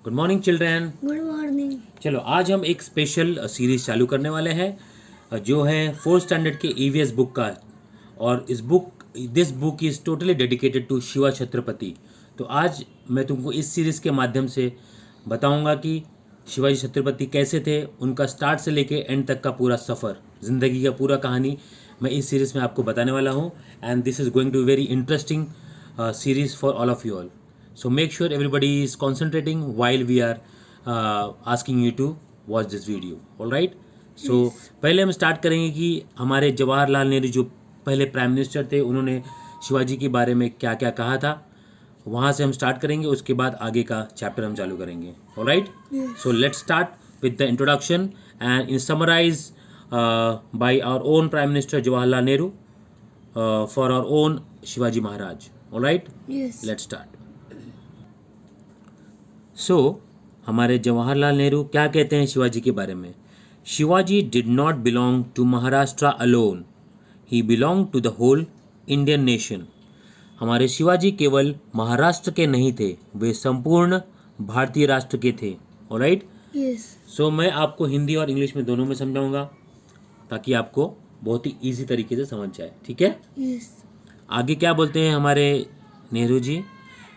Good morning children. Good morning. चलो आज हम एक स्पेशल सीरीज चालू करने वाले हैं जो है 4th स्टैंडर्ड के ईवीएस बुक का। और this book is totally dedicated to Shiva Chhatrapati. तो आज मैं तुमको इस सीरीज़ के माध्यम से बताऊंगा कि शिवाजी छत्रपति कैसे थे, उनका स्टार्ट से लेके एंड तक का पूरा सफ़र, ज़िंदगी का पूरा कहानी मैं इस सीरीज़ में आपको बताने वाला हूँ। And this is going to very interesting series for all of you all. So make sure everybody is concentrating while we are asking you to watch this video. All right? So पहले हम start करेंगे कि हमारे जवाहरलाल नेहरू जो पहले prime minister थे, उन्होंने शिवाजी के बारे में क्या क्या कहा था, वहाँ से हम स्टार्ट करेंगे। उसके बाद आगे का चैप्टर हम चालू करेंगे। All right? So let's start with the introduction and in summarize by our own Prime Minister Jawaharlal Nehru for our own Shivaji Maharaj. All right? Yes. Let's start. हमारे जवाहरलाल नेहरू क्या कहते हैं शिवाजी के बारे में? Shivaji did not belong to Maharashtra alone, he belong to the whole Indian nation. हमारे शिवाजी केवल महाराष्ट्र के नहीं थे, वे संपूर्ण भारतीय राष्ट्र के थे। ऑलराइट? यस। सो मैं आपको हिंदी और इंग्लिश में दोनों में समझाऊंगा ताकि आपको बहुत ही ईजी तरीके से समझ जाए। ठीक है? यस। आगे क्या बोलते हैं हमारे Nehru ji?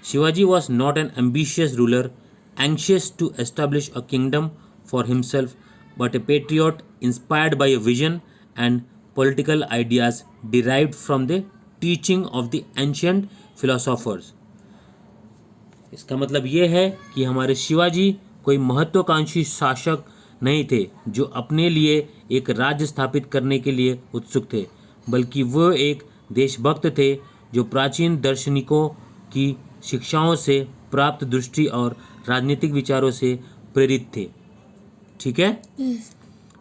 Shivaji was not an ambitious ruler anxious to establish a kingdom for himself, but a patriot inspired by a vision and political ideas derived from the teaching of the ancient philosophers. इसका मतलब ये है कि हमारे शिवाजी कोई महत्वाकांक्षी शासक नहीं थे जो अपने लिए एक राज्य स्थापित करने के लिए उत्सुक थे, बल्कि वो एक देशभक्त थे जो प्राचीन दार्शनिकों की शिक्षाओं से प्राप्त दृष्टि और राजनीतिक विचारों से प्रेरित थे। ठीक है?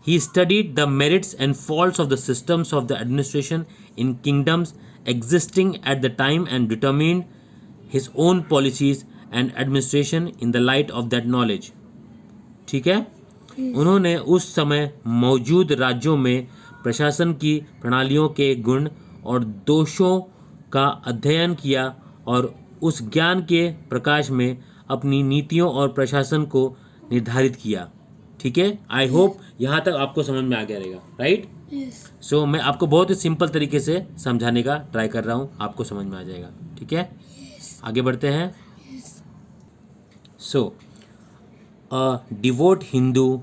He studied the merits and faults of the systems of the administration in kingdoms existing at the time and determined his own policies and administration in the light of that knowledge. ठीक है? उन्होंने उस समय मौजूद राज्यों में प्रशासन की प्रणालियों के गुण और दोषों का अध्ययन किया और उस ज्ञान के प्रकाश में अपनी नीतियों और प्रशासन को निर्धारित किया। ठीक है? आई होप यहाँ तक आपको समझ में आ गया रहेगा। राइट? सो मैं आपको बहुत ही सिंपल तरीके से समझाने का ट्राई कर रहा हूँ, आपको समझ में आ जाएगा। ठीक है? आगे बढ़ते हैं। So a devout Hindu,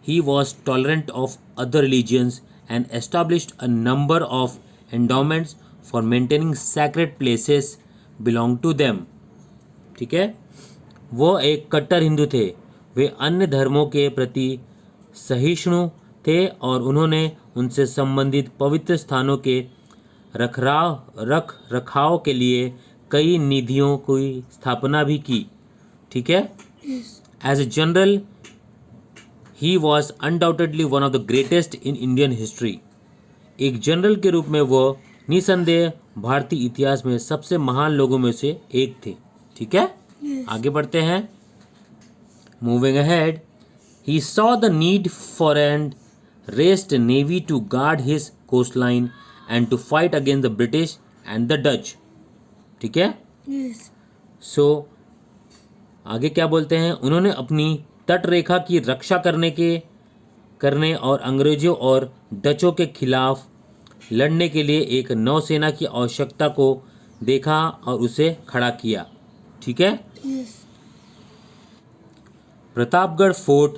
he was tolerant of other religions and established a number of endowments for maintaining sacred places belong to them. ठीक है? वो एक कट्टर हिंदू थे, वे अन्य धर्मों के प्रति सहिष्णु थे और उन्होंने उनसे संबंधित पवित्र स्थानों के रख रखाव के लिए कई निधियों की स्थापना भी की। ठीक है? As a general he was undoubtedly one of the greatest in Indian history. एक जनरल के रूप में वो निसंदेह भारतीय इतिहास में सबसे महान लोगों में से एक थे। ठीक है? आगे बढ़ते हैं। Moving ahead, he saw the need for and raised navy to guard his coast line and to fight against the British and the Dutch. ठीक है? सो आगे क्या बोलते हैं? उन्होंने अपनी तट रेखा की रक्षा करने और अंग्रेजों और डचों के खिलाफ लड़ने के लिए एक नौसेना की आवश्यकता को देखा और उसे खड़ा किया। ठीक है? Pratapgarh fort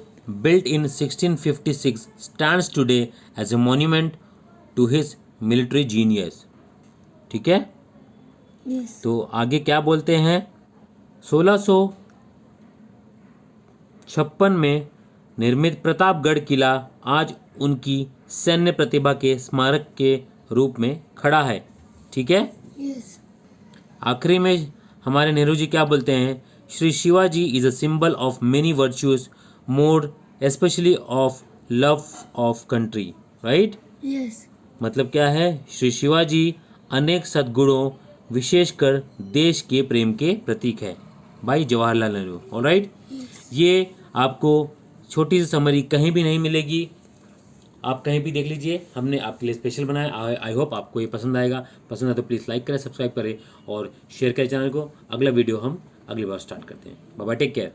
built in 1656 stands today as a monument to his military genius. ठीक है? तो आगे क्या बोलते हैं? 1656 में निर्मित प्रतापगढ़ किला आज उनकी सैन्य प्रतिभा के स्मारक के रूप में खड़ा है। ठीक है? आखिरी में हमारे नेहरू जी क्या बोलते हैं? Shri Shivaji is a symbol of many virtues, more specially of love of country. Right? मतलब क्या है? श्री शिवाजी अनेक सद्गुणों, विशेषकर देश के प्रेम के प्रतीक है। भाई जवाहरलाल नेहरू। ऑलराइट? ये आपको छोटी सी समरी कहीं भी नहीं मिलेगी, आप कहीं भी देख लीजिए, हमने आपके लिए स्पेशल बनाया। आई होप आपको ये पसंद आएगा। पसंद आए तो प्लीज़ लाइक करें, सब्सक्राइब करें और शेयर करें चैनल को। अगला वीडियो हम अगली बार स्टार्ट करते हैं। Bye bye, take care.